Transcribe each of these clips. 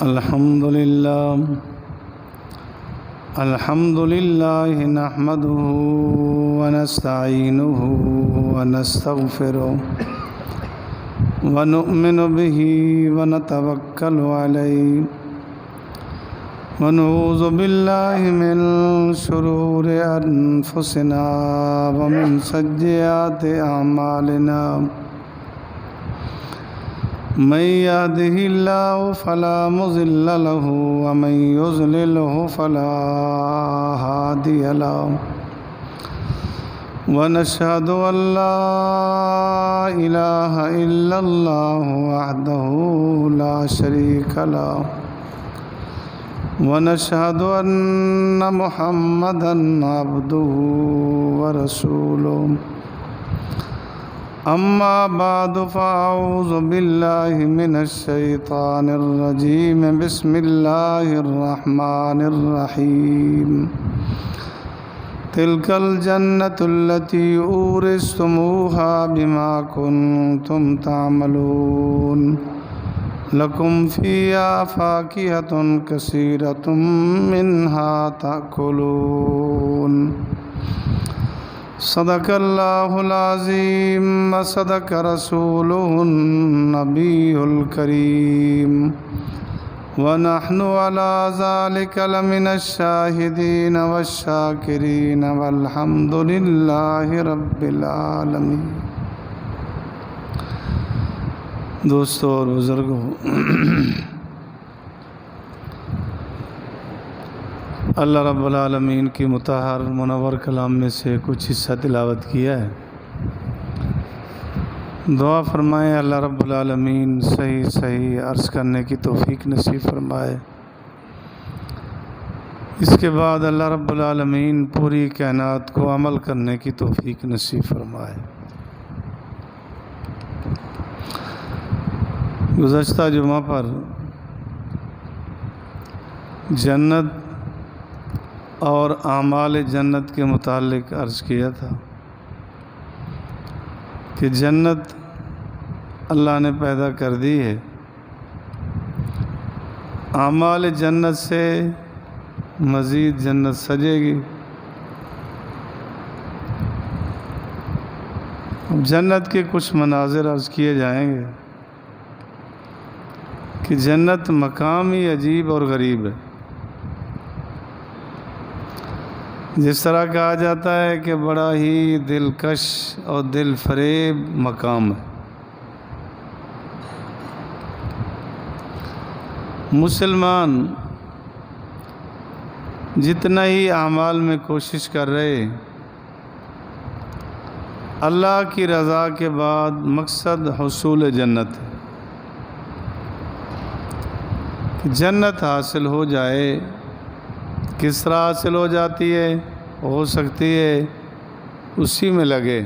الحمد لله نحمده ونستعينه ونستغفره ونؤمن به ونتوكل عليه ونعوذ بالله من شرور أنفسنا ومن سيئات أعمالنا من يهده الله فلا مضل له ومن يضلله فلا هادي له ونشهد أن لا إله إلا الله وحده لا شريك له ونشهد أن محمدًا عبده ورسوله أما بعد فأعوذ بالله من الشيطان الرجيم بسم الله الرحمن الرحيم تلك الجنة التي أورثتموها بما كنتم تعملون لكم فيها فاكهة كثيرة منها تأكلون صدق الله العظيم وصدق رسوله النبي الكريم ونحن على ذلك لمن الشاهدين والشاكرين والحمد لله رب العالمين۔ دوستو اور بزرگوں، اللہ رب العالمین کی مطہر منور کلام میں سے کچھ حصہ تلاوت کیا ہے۔ دعا فرمائیں اللہ رب العالمین صحیح عرض کرنے کی توفیق نصیب فرمائے۔ اس کے بعد اللہ رب العالمین پوری کائنات کو عمل کرنے کی توفیق نصیب فرمائے۔ گزشتہ جمعہ پر جنت اور اعمال جنت کے متعلق عرض کیا تھا کہ جنت اللہ نے پیدا کر دی ہے، اعمال جنت سے مزید جنت سجے گی۔ جنت کے کچھ مناظر عرض کیے جائیں گے کہ جنت مقام ہی عجیب اور غریب ہے۔ جس طرح کہا جاتا ہے کہ بڑا ہی دلکش اور دل فریب مقام ہے۔ مسلمان جتنا ہی اعمال میں کوشش کر رہے، اللہ کی رضا کے بعد مقصد حصول جنت ہے۔ جنت حاصل ہو جائے، کس طرح حاصل ہو جاتی ہے؟ ہو سکتی ہے اسی میں لگے۔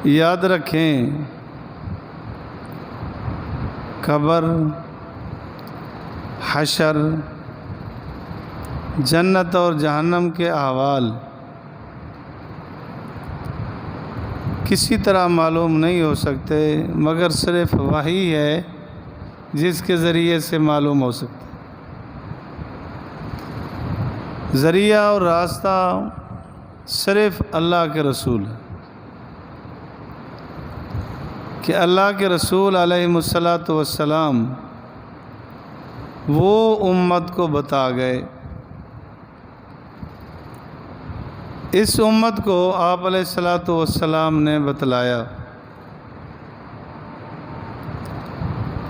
یاد رکھیں، قبر، حشر، جنت اور جہنم کے احوال کسی طرح معلوم نہیں ہو سکتے مگر صرف وحی ہے جس کے ذریعے سے معلوم ہو سکتا ہے۔ ذریعہ اور راستہ صرف اللہ کے رسول ہے کہ اللہ کے رسول علیہ السلام وہ امت کو بتا گئے۔ اس امت کو آپ علیہ السلام نے بتلایا،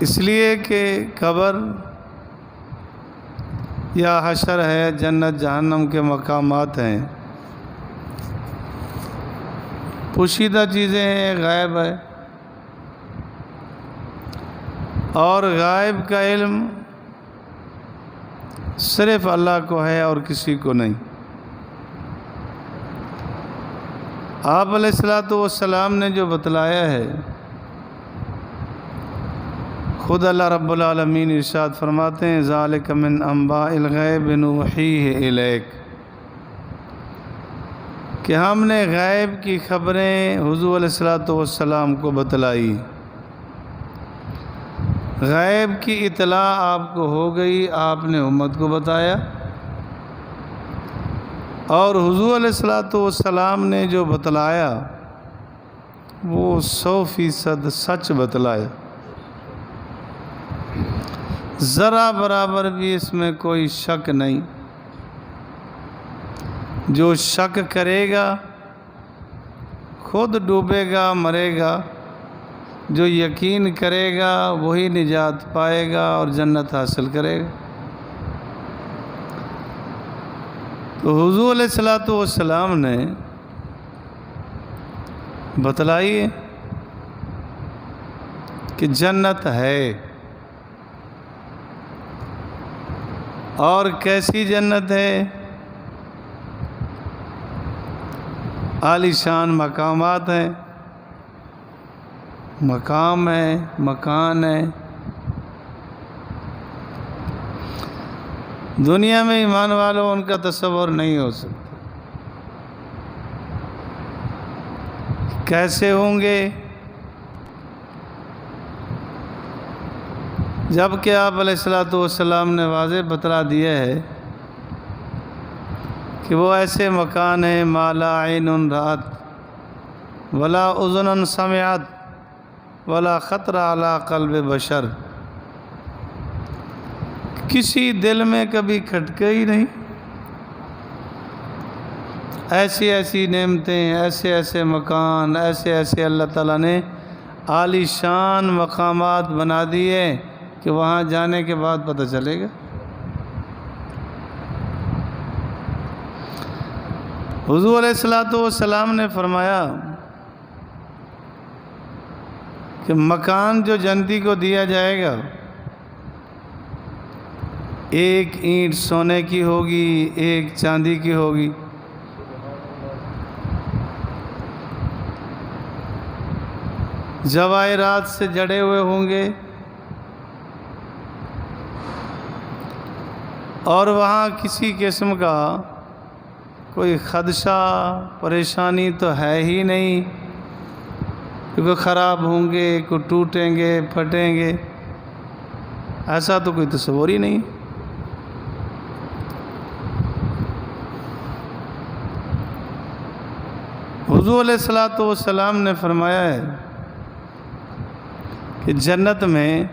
اس لیے کہ قبر یا حشر ہے، جنت جہنم کے مقامات ہیں، پوشیدہ چیزیں ہیں، غائب ہے، اور غائب کا علم صرف اللہ کو ہے اور کسی کو نہیں۔ آپ علیہ السلام نے جو بتلایا ہے، خود اللہ رب العالمین ارشاد فرماتے ہیں ذالک من انباء الغیب نوحیہ الیک، کہ ہم نے غیب کی خبریں حضور علیہ السلام کو بتلائی۔ غیب کی اطلاع آپ کو ہو گئی، آپ نے امت کو بتایا، اور حضور علیہ الصلوۃ والسلام نے جو بتلایا وہ 100% سچ بتلایا، ذرا برابر بھی اس میں کوئی شک نہیں۔ جو شک کرے گا خود ڈوبے گا، مرے گا، جو یقین کرے گا وہی نجات پائے گا اور جنت حاصل کرے گا۔ تو حضور علیہ الصلوۃ والسلام نے بتلائی ہے کہ جنت ہے، اور کیسی جنت ہے؟ عالی شان مقامات ہیں، مقام ہے، مکان ہے۔ دنیا میں ایمان والوں ان کا تصور نہیں ہو سکتا۔ کیسے ہوں گے؟ جب کہ آپ علیہ الصلوۃ والسلام نے واضح بتلا دیا ہے کہ وہ ایسے مکان ہیں ما لا عین رأت ولا اذن سمعت ولا خطر علی قلب بشر، کسی دل میں کبھی کھٹکا ہی نہیں۔ ایسی ایسی نعمتیں، ایسے ایسے مکان، ایسے ایسے اللہ تعالیٰ نے عالی شان مقامات بنا دیے کہ وہاں جانے کے بعد پتہ چلے گا۔ حضور علیہ الصلوۃ والسلام نے فرمایا کہ مکان جو جنتی کو دیا جائے گا، ایک اینٹ سونے کی ہوگی، ایک چاندی کی ہوگی۔ جواہرات سے جڑے ہوئے ہوں گے، اور وہاں کسی قسم کا کوئی خدشہ پریشانی تو ہے ہی نہیں کہ کوئی خراب ہوں گے، کوئی ٹوٹیں گے، پھٹیں گے، ایسا تو کوئی تصور ہی نہیں۔ حضور علیہ الصلوۃ والسلام نے فرمایا ہے کہ جنت میں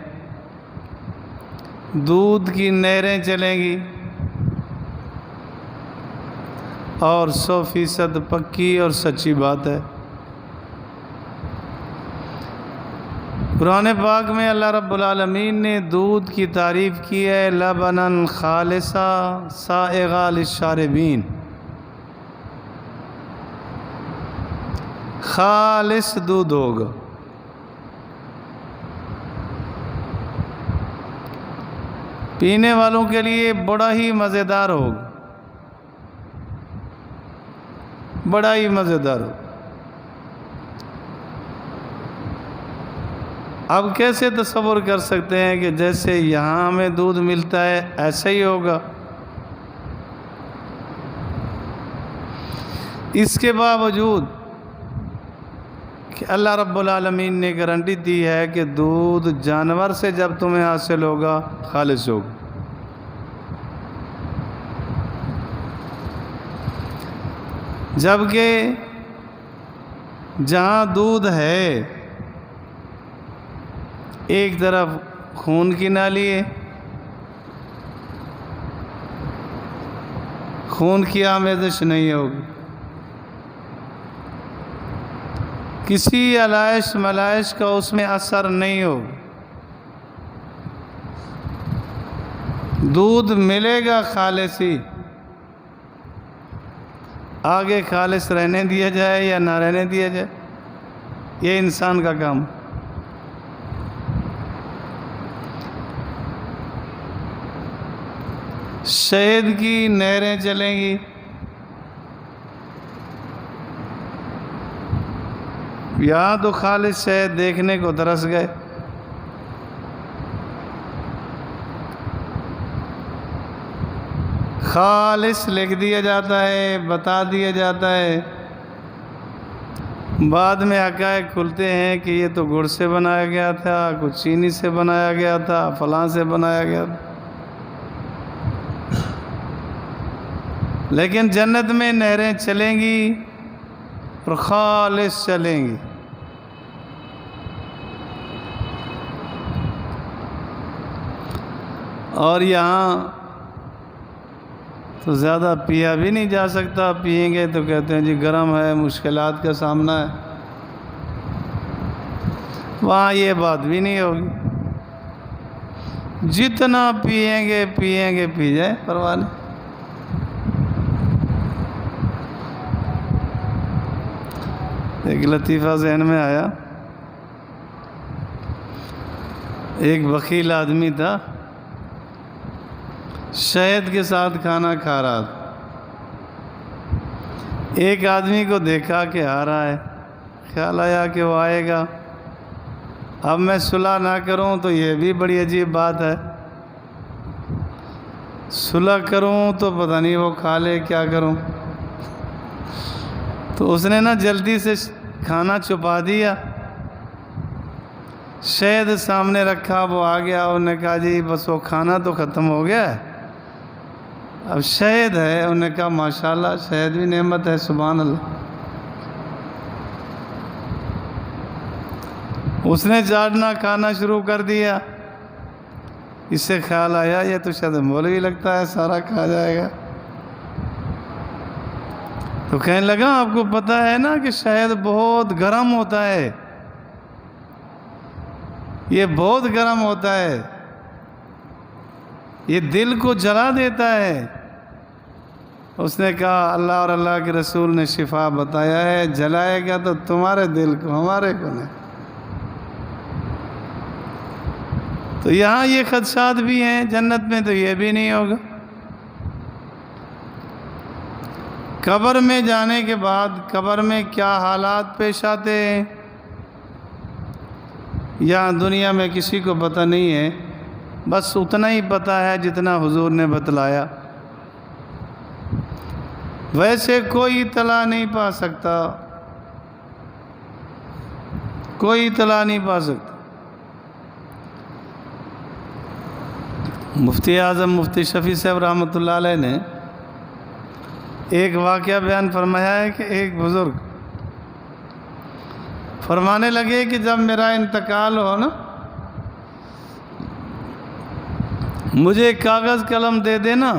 دودھ کی نہریں چلیں گی، اور 100% پکی اور سچی بات ہے۔ قرآن پاک میں اللہ رب العالمین نے دودھ کی تعریف کی ہے، لبناً خالصا سائغا للشاربین، خالص دودھ ہوگا۔ پینے والوں کے لیے بڑا ہی مزیدار ہوگا، بڑا ہی مزیدار ہوگا۔ اب کیسے تصور کر سکتے ہیں کہ جیسے یہاں ہمیں دودھ ملتا ہے ایسا ہی ہوگا؟ اس کے باوجود کہ اللہ رب العالمین نے گارنٹی دی ہے کہ دودھ جانور سے جب تمہیں حاصل ہوگا خالص ہوگا۔ جبکہ جہاں دودھ ہے ایک طرف خون کی نالی ہے، خون کی آمیزش نہیں ہوگی، کسی علائش ملائش کا اس میں اثر نہیں ہوگا، دودھ ملے گا خالص ہی۔ آگے خالص رہنے دیا جائے یا نہ رہنے دیا جائے، یہ انسان کا کام۔ شہد کی نہریں چلیں گی، یہاں تو خالص شہد دیکھنے کو ترس گئے، خالص لکھ دیا جاتا ہے، بتا دیا جاتا ہے، بعد میں حقائق کھلتے ہیں کہ یہ تو گڑ سے بنایا گیا تھا، کچھ چینی سے بنایا گیا تھا، فلاں سے بنایا گیا تھا۔ لیکن جنت میں نہریں چلیں گی اور خالص چلیں گی۔ اور یہاں تو زیادہ پیا بھی نہیں جا سکتا، پئیں گے تو کہتے ہیں جی گرم ہے، مشکلات کا سامنا ہے۔ وہاں یہ بات بھی نہیں ہوگی، جتنا پئیں گے پی جائے، پرواہ نہیں۔ ایک لطیفہ ذہن میں آیا، ایک بخیل آدمی تھا، شہد کے ساتھ کھانا کھا رہا تھا۔ ایک آدمی کو دیکھا کہ آ رہا ہے، خیال آیا کہ وہ آئے گا، اب میں صلح نہ کروں تو یہ بھی بڑی عجیب بات ہے، صلح کروں تو پتہ نہیں وہ کھا لے، کیا کروں۔ تو اس نے نا جلدی سے کھانا چھپا دیا، شہد سامنے رکھا، وہ آ گیا، انہوں نے کہا جی بس وہ کھانا تو ختم ہو گیا ہے، اب شہد ہے۔ انہوں نے کہا ماشاءاللہ شہد بھی نعمت ہے، سبحان اللہ۔ اس نے چاٹنا کھانا شروع کر دیا، اس سے خیال آیا یہ تو شاید مولوی لگتا ہے، سارا کھا جائے گا۔ تو کہنے لگا آپ کو پتہ ہے نا کہ شہد بہت گرم ہوتا ہے، یہ بہت گرم ہوتا ہے، یہ دل کو جلا دیتا ہے۔ اس نے کہا اللہ اور اللہ کے رسول نے شفا بتایا ہے، جلائے گا تو تمہارے دل کو، ہمارے کو نہیں۔ تو یہاں یہ خدشات بھی ہیں، جنت میں تو یہ بھی نہیں ہوگا۔ قبر میں جانے کے بعد قبر میں کیا حالات پیش آتے ہیں یہاں دنیا میں کسی کو پتہ نہیں ہے، بس اتنا ہی پتہ ہے جتنا حضور نے بتلایا، ویسے کوئی اطلاع نہیں پا سکتا، کوئی اطلاع نہیں پا سکتا۔ مفتی اعظم مفتی شفیع صاحب رحمۃ اللہ علیہ نے ایک واقعہ بیان فرمایا ہے کہ ایک بزرگ فرمانے لگے کہ جب میرا انتقال ہو نا، مجھے کاغذ قلم دے دینا،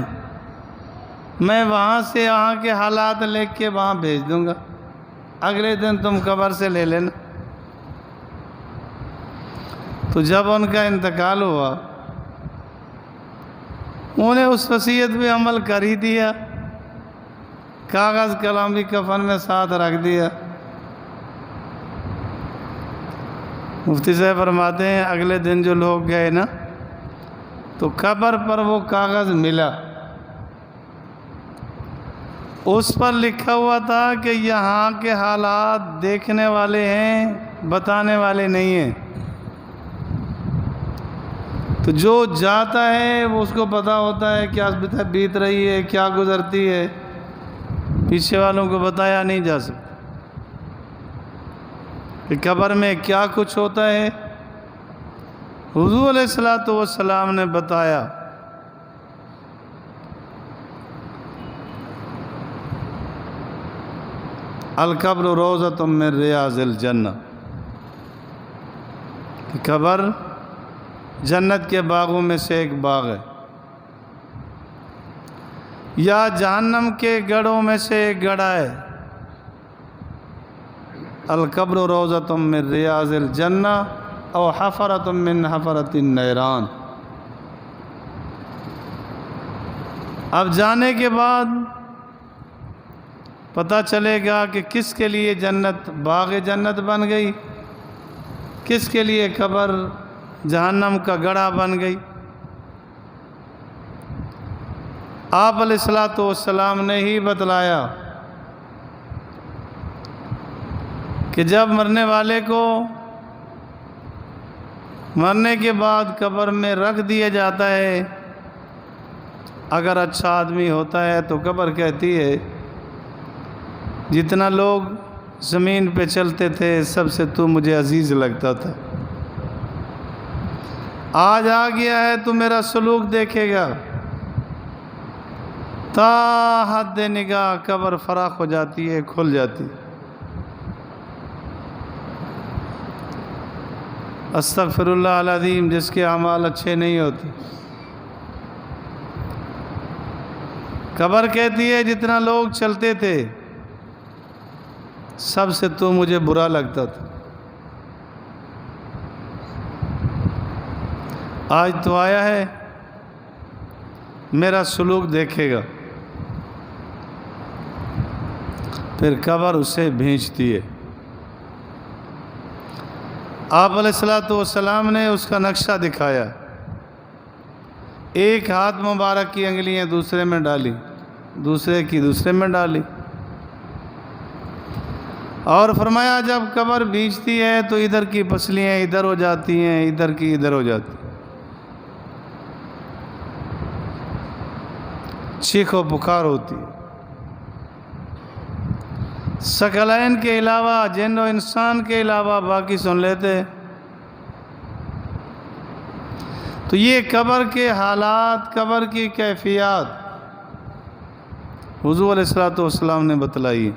میں وہاں سے یہاں کے حالات لکھ کے وہاں بھیج دوں گا، اگلے دن تم قبر سے لے لینا۔ تو جب ان کا انتقال ہوا، انہوں نے اس وصیت پہ عمل کر ہی دیا، کاغذ قلم بھی کفن میں ساتھ رکھ دیا۔ مفتی صاحب فرماتے ہیں اگلے دن جو لوگ گئے نا تو قبر پر وہ کاغذ ملا، اس پر لکھا ہوا تھا کہ یہاں کے حالات دیکھنے والے ہیں، بتانے والے نہیں ہیں۔ تو جو جاتا ہے وہ اس کو پتہ ہوتا ہے کیا بیت رہی ہے، کیا گزرتی ہے، پیچھے والوں کو بتایا نہیں جا سکتا کہ قبر میں کیا کچھ ہوتا ہے۔ حضور علیہ الصلوۃ والسلام نے بتایا، القبر روضۃ من ریاض الجنہ، کہ قبر جنت کے باغوں میں سے ایک باغ ہے، یا جہنم کے گڑھوں میں سے ایک گڑھا ہے۔ القبر روضۃ من ریاض الجنہ او حفرۃ من حفرۃ النیران۔ اب جانے کے بعد پتہ چلے گا کہ کس کے لیے جنت باغ جنت بن گئی، کس کے لیے قبر جہنم کا گڑھا بن گئی۔ آپ علیہ الصلوۃ والسلام نے ہی بتلایا کہ جب مرنے والے کو مرنے کے بعد قبر میں رکھ دیا جاتا ہے، اگر اچھا آدمی ہوتا ہے تو قبر کہتی ہے جتنا لوگ زمین پہ چلتے تھے سب سے تو مجھے عزیز لگتا تھا، آج آ گیا ہے تو میرا سلوک دیکھے گا، تا حد نگاہ قبر فراخ ہو جاتی ہے، کھل جاتی۔ استغفر اللہ العظیم، جس کے اعمال اچھے نہیں ہوتے، قبر کہتی ہے جتنا لوگ چلتے تھے سب سے تو مجھے برا لگتا تھا، آج تو آیا ہے میرا سلوک دیکھے گا۔ پھر قبر اسے بھیجتی ہے۔ آپ علیہ السلام نے اس کا نقشہ دکھایا، ایک ہاتھ مبارک کی انگلیاں دوسرے میں ڈالی، دوسرے کی دوسرے میں ڈالی، اور فرمایا جب قبر بھیجتی ہے تو ادھر کی پسلیاں ادھر ہو جاتی ہیں، ادھر کی ادھر ہو جاتی ہیں، چیخ و پکار ہوتی ہے۔ ثقلین کے علاوہ جن و انسان کے علاوہ باقی سن لیتے۔ تو یہ قبر کے حالات، قبر کی کیفیات حضور علیہ السلام نے بتلائی،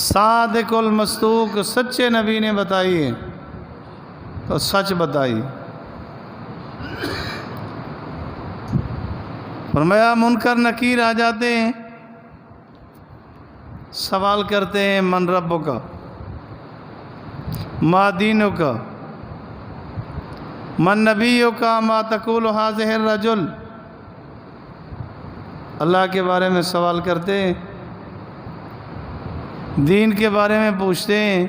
صادق المصدوق سچے نبی نے بتائی ہے، تو سچ بتائی۔ فرمایا منکر نکیر آ جاتے ہیں، سوال کرتے ہیں من ربک، ما دینک، من نبیک، ما تقول ھذہ الرجل، اللہ کے بارے میں سوال کرتے ہیں، دین کے بارے میں پوچھتے ہیں،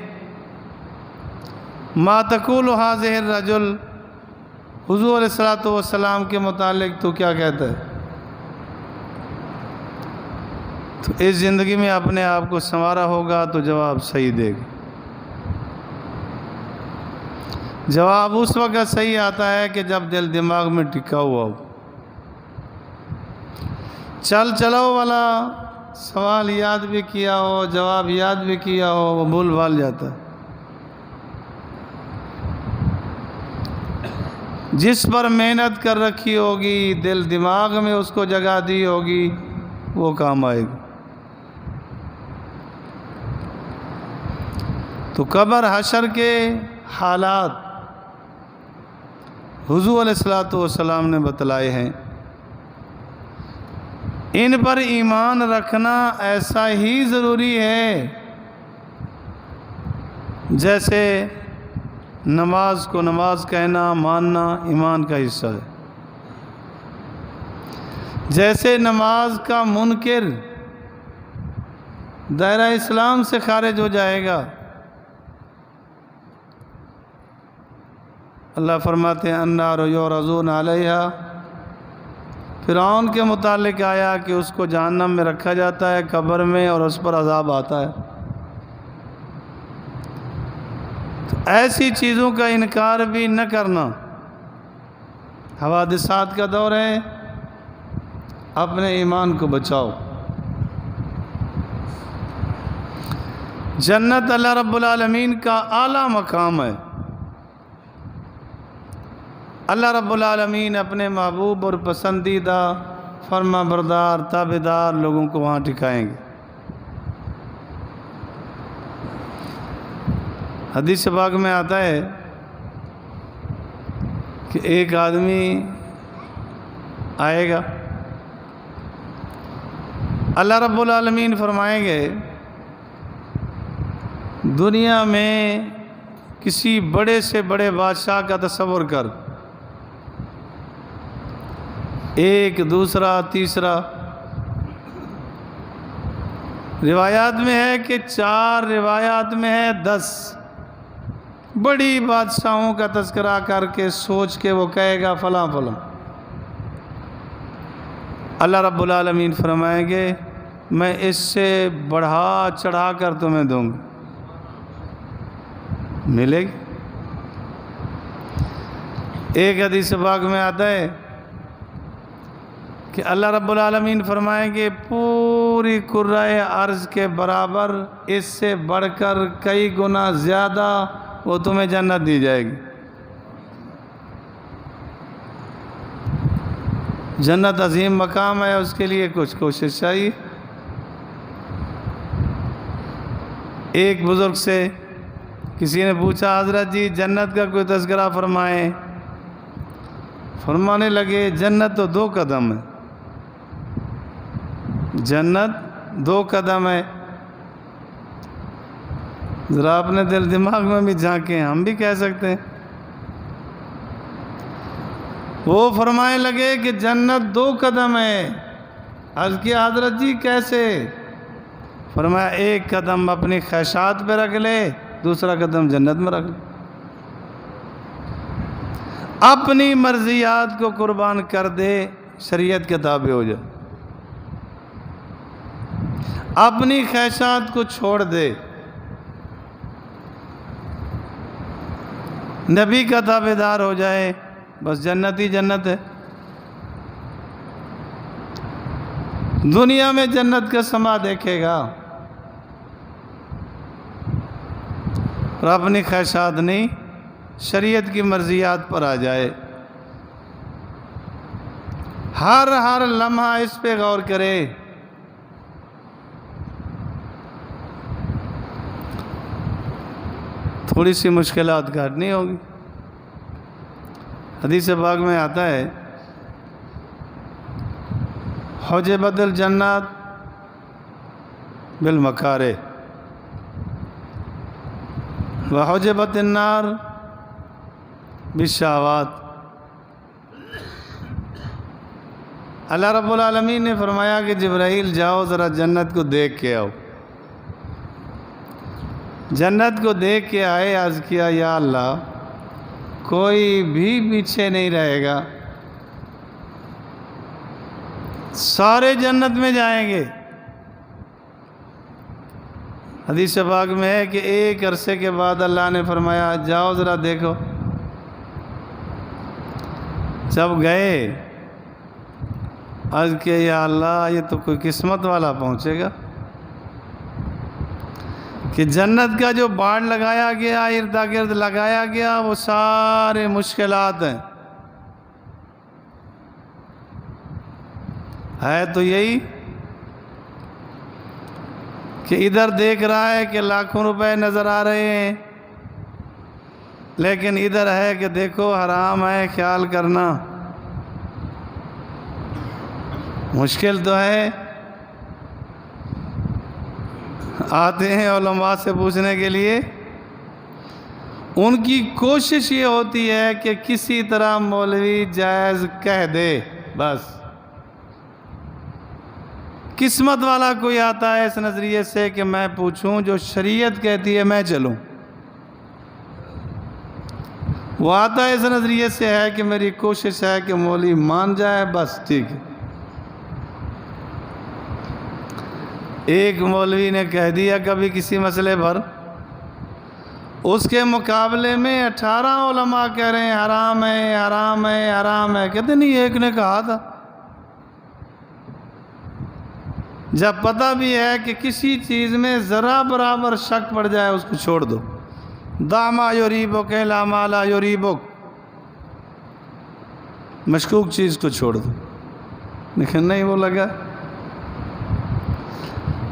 ما تقول ھذہ الرجل، حضور علیہ السلام کے متعلق تو کیا کہتا ہے؟ تو اس زندگی میں اپنے آپ کو سنوارا ہوگا تو جواب صحیح دے گا۔ جواب اس وقت صحیح آتا ہے کہ جب دل دماغ میں ٹکا ہوا ہو۔ چل چلو والا سوال یاد بھی کیا ہو، جواب یاد بھی کیا ہو، وہ بھول بھال جاتا ہے۔ جس پر محنت کر رکھی ہوگی، دل دماغ میں اس کو جگہ دی ہوگی، وہ کام آئے گا۔ تو قبر حشر کے حالات حضور علیہ السلام نے بتلائے ہیں، ان پر ایمان رکھنا ایسا ہی ضروری ہے جیسے نماز کو نماز کہنا، ماننا ایمان کا حصہ ہے۔ جیسے نماز کا منکر دائرہ اسلام سے خارج ہو جائے گا، اللہ فرماتے ہیں النار یعرضون علیہا، فرعون کے متعلق آیا کہ اس کو جہنم میں رکھا جاتا ہے قبر میں، اور اس پر عذاب آتا ہے۔ تو ایسی چیزوں کا انکار بھی نہ کرنا۔ حوادثات کا دور ہے، اپنے ایمان کو بچاؤ۔ جنت اللہ رب العالمین کا اعلیٰ مقام ہے۔ اللہ رب العالمین اپنے محبوب اور پسندیدہ فرما بردار تابعدار لوگوں کو وہاں ٹھکائیں گے۔ حدیث پاک میں آتا ہے کہ ایک آدمی آئے گا، اللہ رب العالمین فرمائیں گے دنیا میں کسی بڑے سے بڑے بادشاہ کا تصور کر، ایک دوسرا تیسرا، روایات میں ہے کہ 4 روایات میں ہے 10 بڑی بادشاہوں کا تذکرہ کر کے سوچ کے وہ کہے گا فلاں فلاں۔ اللہ رب العالمین فرمائیں گے میں اس سے بڑھا چڑھا کر تمہیں دوں گا، ملے گی۔ ایک حدیث پاک میں آتا ہے کہ اللہ رب العالمین فرمائیں گے پورے پوری کرۂ ارض کے برابر، اس سے بڑھ کر کئی گنا زیادہ وہ تمہیں جنت دی جائے گی۔ جنت عظیم مقام ہے، اس کے لیے کچھ کوشش چاہیے۔ ایک بزرگ سے کسی نے پوچھا، حضرت جی جنت کا کوئی تذکرہ فرمائیں۔ فرمانے لگے جنت تو 2 قدم ہے، جنت 2 قدم ہے۔ ذرا اپنے دل دماغ میں بھی جھانکیں، ہم بھی کہہ سکتے ہیں۔ وہ فرمانے لگے کہ جنت 2 قدم ہے۔ عرض کیا حضرت جی کیسے؟ فرمایا 1 قدم اپنی خواہشات پہ رکھ لے، دوسرا قدم جنت میں رکھ لے۔ اپنی مرضیات کو قربان کر دے، شریعت کے تابع ہو جائے۔ اپنی خواہشات کو چھوڑ دے، نبی کا تابع دار ہو جائے، بس جنت ہی جنت ہے۔ دنیا میں جنت کا سما دیکھے گا اور اپنی خواہشات نہیں، شریعت کی مرضیات پر آ جائے۔ ہر لمحہ اس پہ غور کرے۔ تھوڑی سی مشکلات کاٹنی ہوگی۔ حدیث پاک میں آتا ہے، حجبت الجنات بالمکارہ وحجبت النار بالشہوات۔ اللہ رب العالمین نے فرمایا کہ جبرائیل جاؤ ذرا جنت کو دیکھ کے آؤ۔ جنت کو دیکھ کے آئے، عرض کیا یا اللہ کوئی بھی پیچھے نہیں رہے گا، سارے جنت میں جائیں گے۔ حدیث پاک میں ہے کہ ایک عرصے کے بعد اللہ نے فرمایا جاؤ ذرا دیکھو۔ جب گئے، عرض کیا یا اللہ یہ تو کوئی قسمت والا پہنچے گا کہ جنت کا جو باڑ لگایا گیا، اردا گرد لگایا گیا، وہ سارے مشکلات ہیں۔ ہے تو یہی کہ ادھر دیکھ رہا ہے کہ لاکھوں روپے نظر آ رہے ہیں، لیکن ادھر ہے کہ دیکھو حرام ہے، خیال کرنا۔ مشکل تو ہے۔ آتے ہیں علماء سے پوچھنے کے لیے، ان کی کوشش یہ ہوتی ہے کہ کسی طرح مولوی جائز کہہ دے، بس۔ قسمت والا کوئی آتا ہے اس نظریے سے کہ میں پوچھوں، جو شریعت کہتی ہے میں چلوں۔ وہ آتا ہے اس نظریے سے ہے کہ میری کوشش ہے کہ مولوی مان جائے، بس ٹھیک ہے۔ ایک مولوی نے کہہ دیا کبھی کسی مسئلے پر، اس کے مقابلے میں 18 علماء کہہ رہے ہیں حرام ہے، حرام ہے، حرام ہے۔ کہتے نہیں ایک نے کہا تھا۔ جب پتہ بھی ہے کہ کسی چیز میں ذرا برابر شک پڑ جائے، اس کو چھوڑ دو۔ دع ما یریبک الی ما لا یریبک، مشکوک چیز کو چھوڑ دو۔ لیکن نہیں، وہ لگا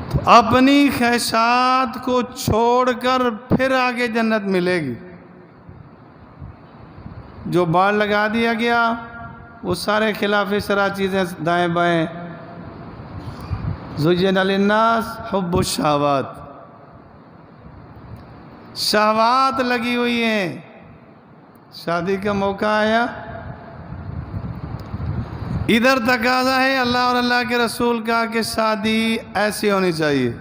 تو اپنی خواہشات کو چھوڑ کر پھر آگے جنت ملے گی۔ جو باڑ لگا دیا گیا وہ سارے خلاف شرع چیزیں دائیں بائیں۔ زُیِّنَ لِلنَّاسِ حُبُّ الشہوات، شہوات لگی ہوئی ہیں۔ شادی کا موقع آیا، ادھر تقاضا ہے اللہ اور اللہ کے رسول کا کہ شادی ایسی ہونی چاہیے۔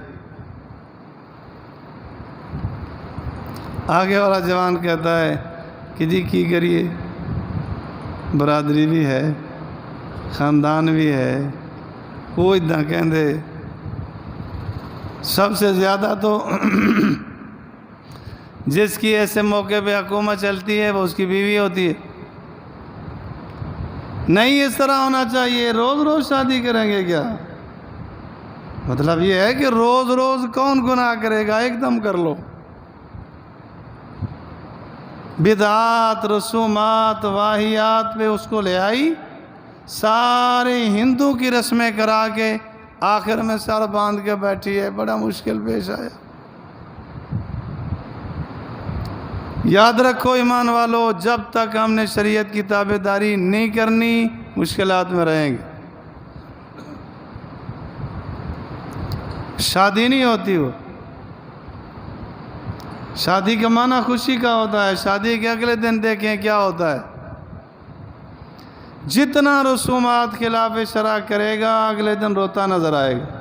آگے والا جوان کہتا ہے کہ جی کی کریے، برادری بھی ہے، خاندان بھی ہے، وہ اتنا کہیں دے۔ سب سے زیادہ تو جس کی ایسے موقع پہ حکومت چلتی ہے وہ اس کی بیوی ہوتی ہے۔ نہیں اس طرح ہونا چاہیے، روز روز شادی کریں گے کیا؟ مطلب یہ ہے کہ روز روز کون گناہ کرے گا، ایک دم کر لو۔ بدعات، رسومات، واہیات پہ اس کو لے آئی، سارے ہندو کی رسمیں کرا کے آخر میں سر باندھ کے بیٹھی ہے، بڑا مشکل پیش آیا۔ یاد رکھو ایمان والو، جب تک ہم نے شریعت کی تابع داری نہیں کرنی مشکلات میں رہیں گے۔ شادی نہیں ہوتی، وہ شادی کا معنی خوشی کا ہوتا ہے، شادی کے اگلے دن دیکھیں کیا ہوتا ہے۔ جتنا رسومات خلاف شرع کرے گا اگلے دن روتا نظر آئے گا۔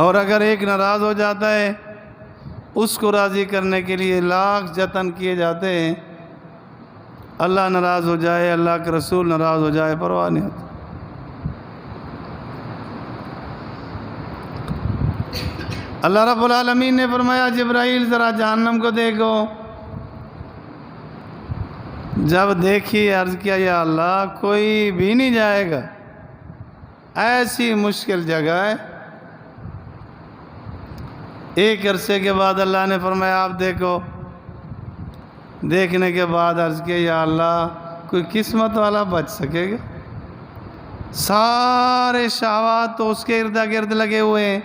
اور اگر ایک ناراض ہو جاتا ہے، اس کو راضی کرنے کے لیے لاکھ جتن کیے جاتے ہیں، اللہ ناراض ہو جائے، اللہ کے رسول ناراض ہو جائے، پرواہ نہیں ہوتی۔ اللہ رب العالمین نے فرمایا جبرائیل ذرا جہنم کو دیکھو۔ جب دیکھی عرض کیا یا اللہ کوئی بھی نہیں جائے گا، ایسی مشکل جگہ ہے۔ ایک عرصے کے بعد اللہ نے فرمایا آپ دیکھو۔ دیکھنے کے بعد عرض کیا یا اللہ کوئی قسمت والا بچ سکے گا؟ سارے شہوات تو اس کے ارد گرد لگے ہوئے ہیں،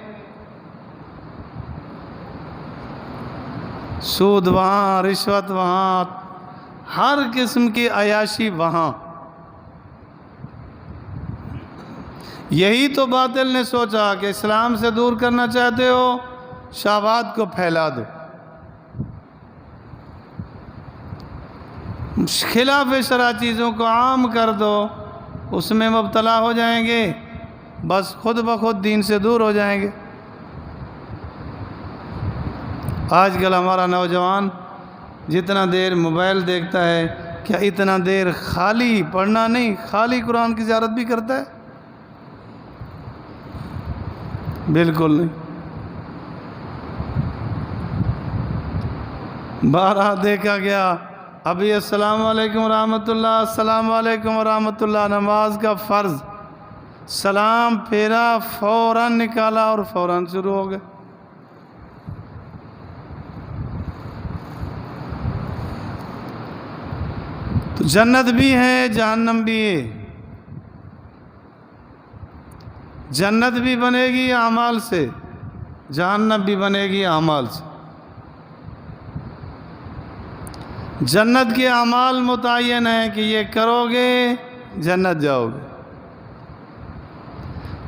سود وہاں، رشوت وہاں، ہر قسم کی عیاشی وہاں۔ یہی تو باطل نے سوچا کہ اسلام سے دور کرنا چاہتے ہو، شہوات کو پھیلا دو، خلاف شرع چیزوں کو عام کر دو، اس میں مبتلا ہو جائیں گے، بس خود بخود دین سے دور ہو جائیں گے۔ آج کل ہمارا نوجوان جتنا دیر موبائل دیکھتا ہے، کیا اتنا دیر خالی پڑھنا نہیں، خالی قرآن کی زیارت بھی کرتا ہے؟ بالکل نہیں۔ بارہ دیکھا گیا، ابھی السلام علیکم ورحمۃ اللہ، السلام علیکم ورحمۃ اللہ، نماز کا فرض، سلام پھیرا، فوراً نکالا اور فوراً شروع ہو گئے۔ تو جنت بھی ہے، جہنم بھی ہے۔ جنت بھی بنے گی اعمال سے، جہنم بھی بنے گی اعمال سے۔ جنت کے اعمال متعین ہیں کہ یہ کرو گے جنت جاؤ گے،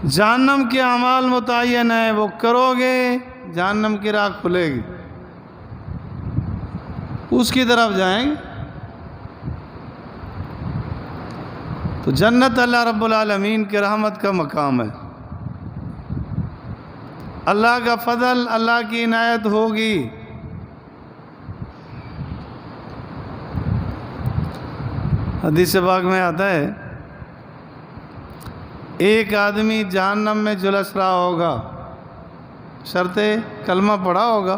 جہنم کے اعمال متعین ہیں وہ کرو گے جہنم کی راہ کھلے گی، اس کی طرف جائیں گے۔ تو جنت اللہ رب العالمین کے رحمت کا مقام ہے، اللہ کا فضل، اللہ کی عنایت ہوگی۔ حدیث پاک میں آتا ہے ایک آدمی جہنم میں جھلس رہا ہوگا، شرط کلمہ پڑھا ہوگا،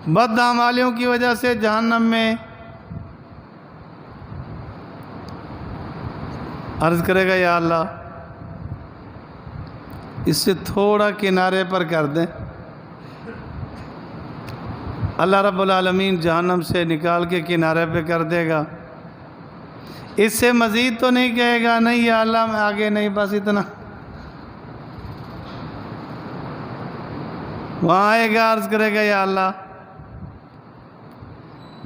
بد اعمالیوں کی وجہ سے جہنم میں، عرض کرے گا یا اللہ اس سے تھوڑا کنارے پر کر دیں۔ اللہ رب العالمین جہنم سے نکال کے کنارے پہ کر دے گا، اس سے مزید تو نہیں کہے گا نہیں یا اللہ میں آگے نہیں، بس اتنا۔ وہاں آئے گا، عرض کرے گا یا اللہ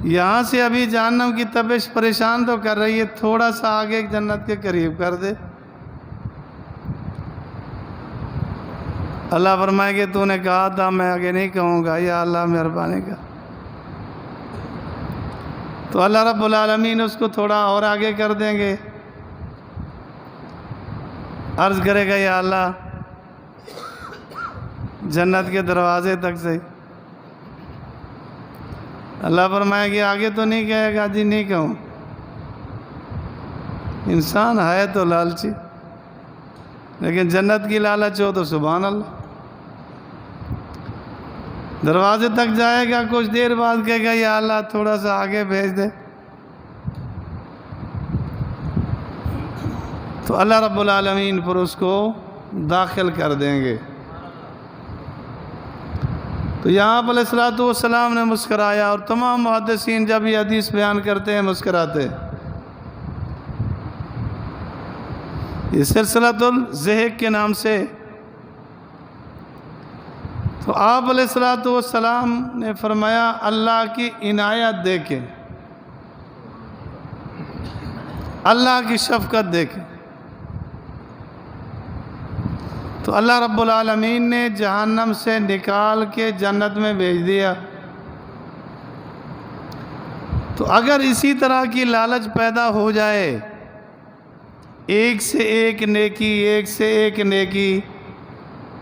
یہاں سے ابھی جہنم کی تپش پریشان تو کر رہی ہے، تھوڑا سا آگے جنت کے قریب کر دے۔ اللہ فرمائے کہ تو نے کہا تھا میں آگے نہیں کہوں گا، یا اللہ مہربانی کا۔ تو اللہ رب العالمین اس کو تھوڑا اور آگے کر دیں گے، عرض کرے گا یا اللہ جنت کے دروازے تک سے۔ اللہ فرمائے کہ آگے تو نہیں کہے گا، جی نہیں کہوں۔ انسان ہے تو لالچی، لیکن جنت کی لالچ ہو تو سبحان اللہ۔ دروازے تک جائے گا، کچھ دیر بعد کہے گا یا اللہ تھوڑا سا آگے بھیج دے۔ تو اللہ رب العالمین پر اس کو داخل کر دیں گے۔ تو یہاں پر علیہ الصلوۃ والسلام نے مسکرایا، اور تمام محدثین جب یہ حدیث بیان کرتے ہیں مسکراتے ہیں۔ یہ سلسلۃ الضحک کے نام سے۔ تو آپ علیہ الصلوۃ والسلام نے فرمایا اللہ کی عنایت دیکھیں، اللہ کی شفقت دیکھیں۔ تو اللہ رب العالمین نے جہنم سے نکال کے جنت میں بھیج دیا۔ تو اگر اسی طرح کی لالچ پیدا ہو جائے، ایک سے ایک نیکی، ایک سے ایک نیکی،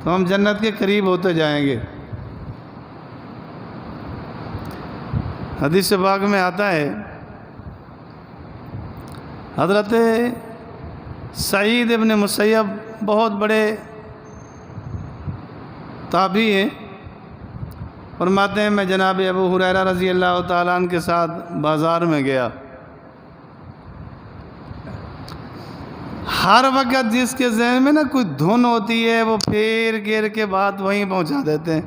تو ہم جنت کے قریب ہوتے جائیں گے۔ حدیث پاک میں آتا ہے، حضرت سعید ابن مسیب بہت بڑے تابعی ہیں، فرماتے ہیں میں جناب ابو ہریرہ رضی اللہ تعالیٰ عنہ کے ساتھ بازار میں گیا۔ ہر وقت جس کے ذہن میں نا کوئی دھن ہوتی ہے وہ پھیر گھیر کے بات وہیں پہنچا دیتے ہیں۔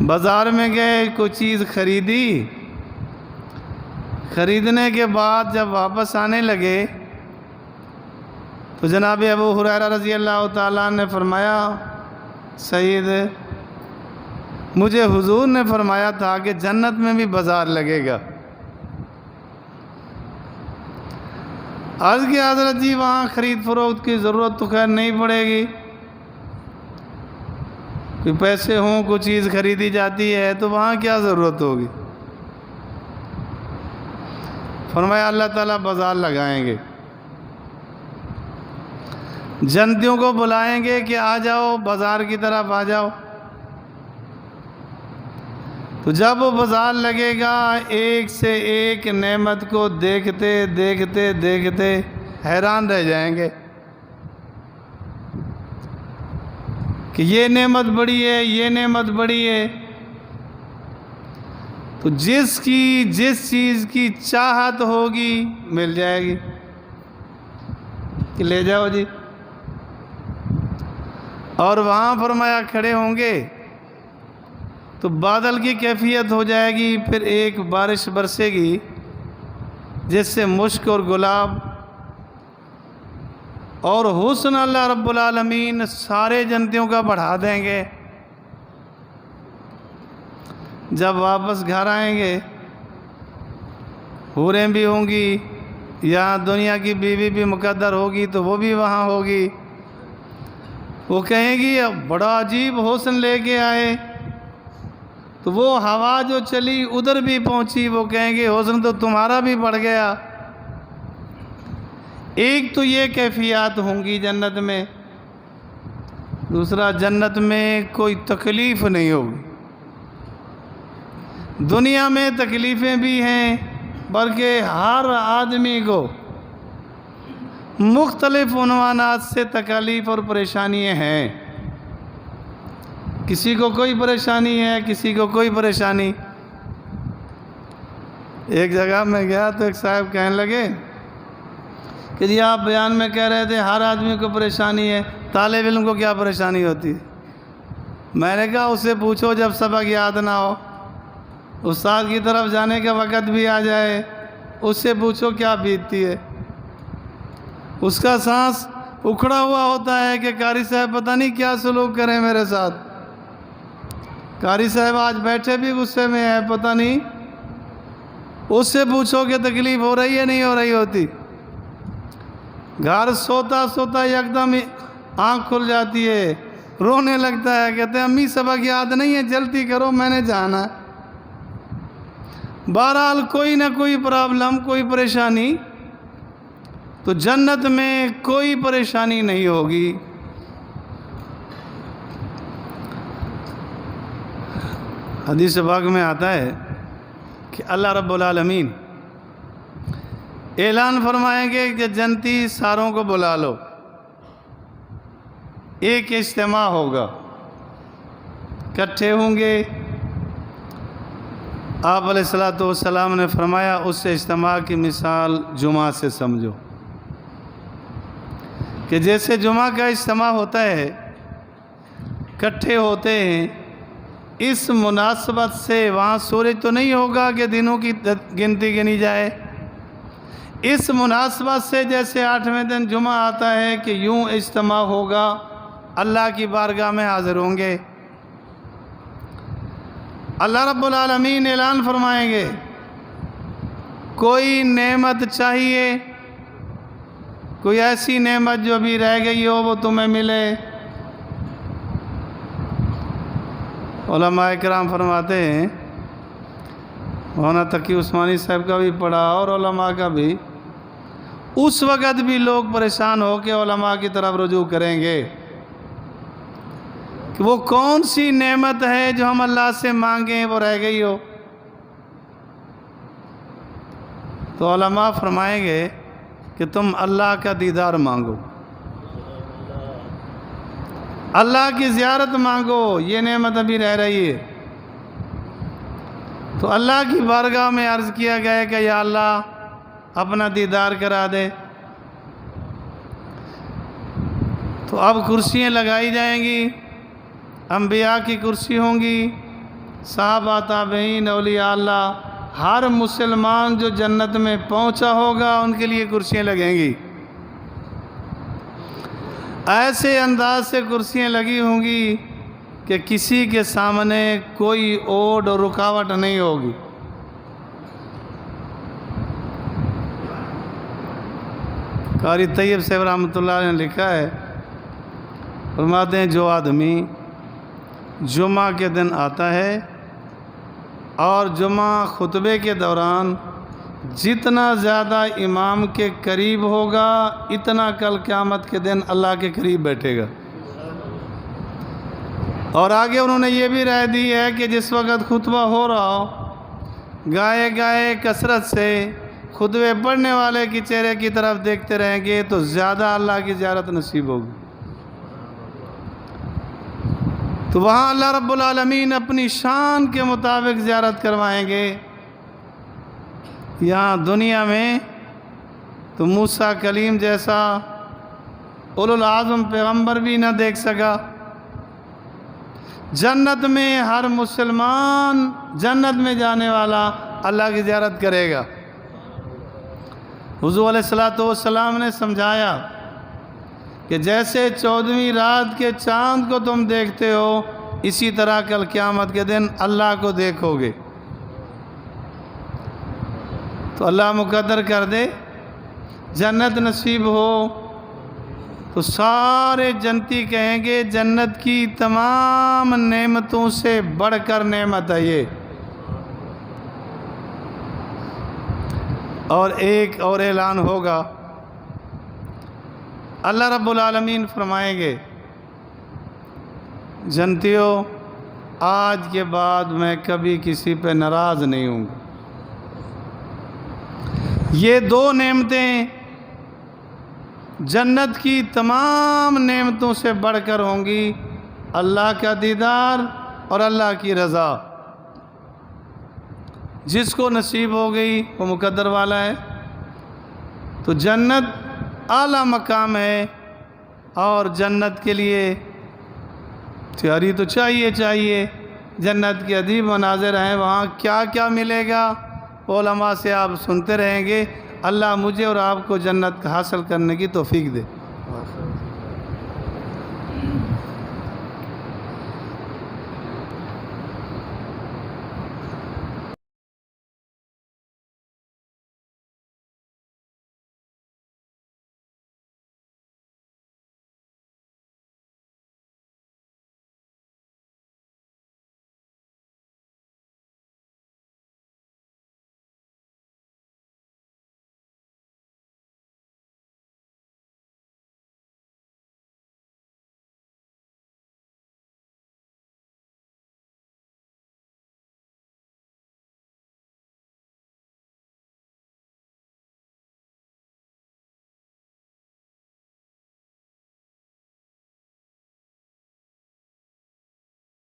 بازار میں گئے، کوئی چیز خریدی، خریدنے کے بعد جب واپس آنے لگے تو جناب ابو ہریرہ رضی اللہ تعالیٰ نے فرمایا سعید، مجھے حضور نے فرمایا تھا کہ جنت میں بھی بازار لگے گا۔ عرض کی حضرت جی وہاں خرید فروخت کی ضرورت تو خیر نہیں پڑے گی، کوئی پیسے ہوں، کوئی چیز خریدی جاتی ہے تو وہاں کیا ضرورت ہوگی؟ فرمایا اللہ تعالیٰ بازار لگائیں گے، جنتیوں کو بلائیں گے کہ آ جاؤ بازار کی طرف آ جاؤ۔ تو جب وہ بازار لگے گا، ایک سے ایک نعمت کو دیکھتے دیکھتے دیکھتے حیران رہ جائیں گے کہ یہ نعمت بڑی ہے، یہ نعمت بڑی ہے۔ تو جس چیز کی چاہت ہوگی مل جائے گی کہ لے جاؤ جی۔ اور وہاں فرمایا کھڑے ہوں گے تو بادل کی کیفیت ہو جائے گی، پھر ایک بارش برسے گی جس سے مشک اور گلاب اور حسن اللہ رب العالمین سارے جنتیوں کا بڑھا دیں گے۔ جب واپس گھر آئیں گے، حوریں بھی ہوں گی، یہاں دنیا کی بیوی بھی مقدر ہوگی تو وہ بھی وہاں ہوگی۔ وہ کہیں گی بڑا عجیب حسن لے کے آئے، تو وہ ہوا جو چلی ادھر بھی پہنچی، وہ کہیں گے حسن تو تمہارا بھی بڑھ گیا۔ ایک تو یہ کیفیات ہوں گی جنت میں، دوسرا جنت میں کوئی تکلیف نہیں ہوگی۔ دنیا میں تکلیفیں بھی ہیں، بلکہ ہر آدمی کو مختلف عنوانات سے تکلیف اور پریشانیاں ہیں۔ کسی کو کوئی پریشانی ہے، کسی کو کوئی پریشانی۔ ایک جگہ میں گیا تو ایک صاحب کہنے لگے کہ جی آپ بیان میں کہہ رہے تھے ہر آدمی کو پریشانی ہے، طالب علم کو کیا پریشانی ہوتی ہے؟ میں نے کہا اس سے پوچھو جب سبق یاد نہ ہو، استاد کی طرف جانے کا وقت بھی آ جائے، اس سے پوچھو کیا بیتتی ہے۔ اس کا سانس اکھڑا ہوا ہوتا ہے کہ قاری صاحب پتہ نہیں کیا سلوک کریں میرے ساتھ، قاری صاحب آج بیٹھے بھی غصے میں ہے، پتہ نہیں۔ اس سے پوچھو کہ تکلیف ہو رہی ہے نہیں ہو رہی ہوتی۔ گھر سوتا سوتا یکدم آنکھ کھل جاتی ہے، رونے لگتا ہے، کہتے ہیں امی سبق یاد نہیں ہے، جلدی کرو میں نے جانا ہے۔ بہرحال کوئی نہ کوئی پرابلم، کوئی پریشانی۔ تو جنت میں کوئی پریشانی نہیں ہوگی۔ حدیث پاک میں آتا ہے کہ اللہ رب العالمین اعلان فرمائیں گے کہ جنتی ساروں کو بلا لو، ایک اجتماع ہوگا، اکٹھے ہوں گے۔ آپ علیہ الصلوۃ والسلام نے فرمایا اس اجتماع کی مثال جمعہ سے سمجھو کہ جیسے جمعہ کا اجتماع ہوتا ہے، اکٹھے ہوتے ہیں، اس مناسبت سے وہاں سورج تو نہیں ہوگا کہ دنوں کی گنتی گنی جائے، اس مناسبت سے جیسے 8ویں دن جمعہ آتا ہے کہ یوں اجتماع ہوگا، اللہ کی بارگاہ میں حاضر ہوں گے، اللہ رب العالمین اعلان فرمائیں گے کوئی نعمت چاہیے، کوئی ایسی نعمت جو ابھی رہ گئی ہو وہ تمہیں ملے۔ علماء کرام فرماتے ہیں، مولانا تقی عثمانی صاحب کا بھی پڑھا اور علماء کا بھی، اس وقت بھی لوگ پریشان ہو کے علماء کی طرف رجوع کریں گے کہ وہ کون سی نعمت ہے جو ہم اللہ سے مانگیں وہ رہ گئی ہو۔ تو علماء فرمائیں گے کہ تم اللہ کا دیدار مانگو، اللہ کی زیارت مانگو، یہ نعمت ابھی رہ رہی ہے۔ تو اللہ کی بارگاہ میں عرض کیا گیا کہ یا اللہ اپنا دیدار کرا دے۔ تو اب کرسیاں لگائی جائیں گی، انبیاء کی کرسی ہوں گی، صحابہ تابعین اولیاء اللہ، ہر مسلمان جو جنت میں پہنچا ہوگا ان کے لیے کرسیاں لگیں گی، ایسے انداز سے کرسیاں لگی ہوں گی کہ کسی کے سامنے کوئی اوڈ اور رکاوٹ نہیں ہوگی۔ قاری طیب صاحب رحمۃ اللہ علیہ نے لکھا ہے، فرماتے ہیں جو آدمی جمعہ کے دن آتا ہے اور جمعہ خطبے کے دوران جتنا زیادہ امام کے قریب ہوگا اتنا کل قیامت کے دن اللہ کے قریب بیٹھے گا۔ اور آگے انہوں نے یہ بھی رائے دی ہے کہ جس وقت خطبہ ہو رہا ہو گائے گائے کثرت سے خطبے پڑھنے والے کی چہرے کی طرف دیکھتے رہیں گے تو زیادہ اللہ کی زیارت نصیب ہوگی۔ تو وہاں اللہ رب العالمین اپنی شان کے مطابق زیارت کروائیں گے۔ یہاں دنیا میں تو موسیٰ کلیم جیسا اولوالعزم پیغمبر بھی نہ دیکھ سکا، جنت میں ہر مسلمان جنت میں جانے والا اللہ کی زیارت کرے گا۔ حضور علیہ الصلوۃ والسلام نے سمجھایا کہ جیسے 14ویں رات کے چاند کو تم دیکھتے ہو اسی طرح کل قیامت کے دن اللہ کو دیکھو گے۔ تو اللہ مقدر کر دے جنت نصیب ہو تو سارے جنتی کہیں گے جنت کی تمام نعمتوں سے بڑھ کر نعمت ہے یہ۔ اور ایک اور اعلان ہوگا، اللہ رب العالمین فرمائیں گے جنتیوں آج کے بعد میں کبھی کسی پہ ناراض نہیں ہوں گا۔ یہ دو نعمتیں جنت کی تمام نعمتوں سے بڑھ کر ہوں گی، اللہ کا دیدار اور اللہ کی رضا۔ جس کو نصیب ہو گئی وہ مقدر والا ہے۔ تو جنت اعلیٰ مقام ہے اور جنت کے لیے تیاری تو چاہیے۔ جنت کے عجیب مناظر ہیں، وہاں کیا کیا ملے گا علماء سے آپ سنتے رہیں گے۔ اللہ مجھے اور آپ کو جنت حاصل کرنے کی توفیق دے۔